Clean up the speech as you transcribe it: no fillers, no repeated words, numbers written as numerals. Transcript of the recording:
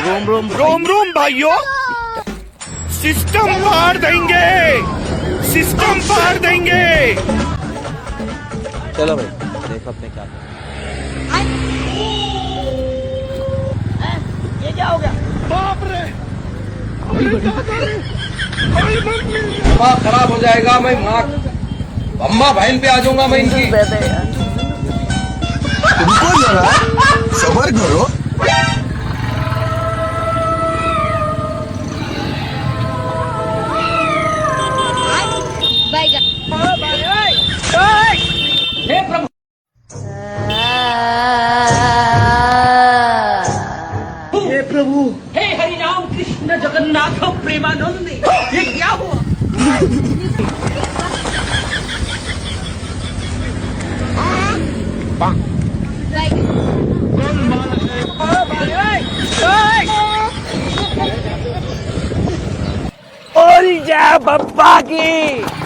Rome Rome Rome Rome भाइयों, system पार देंगे, सिस्टम पार देंगे। चलो भाई देखो अपने क्या करना ये क्या हो गया? बाप रे, दिमाग खराब हो जाएगा। मैं माँ अम्मा बहन पे आ जाऊंगा मैं इनकी। रुको जरा, सबर करो। हे हरि राम कृष्ण जगन्नाथ प्रेमानंद, ये क्या हुआ? और जय बप्पा की।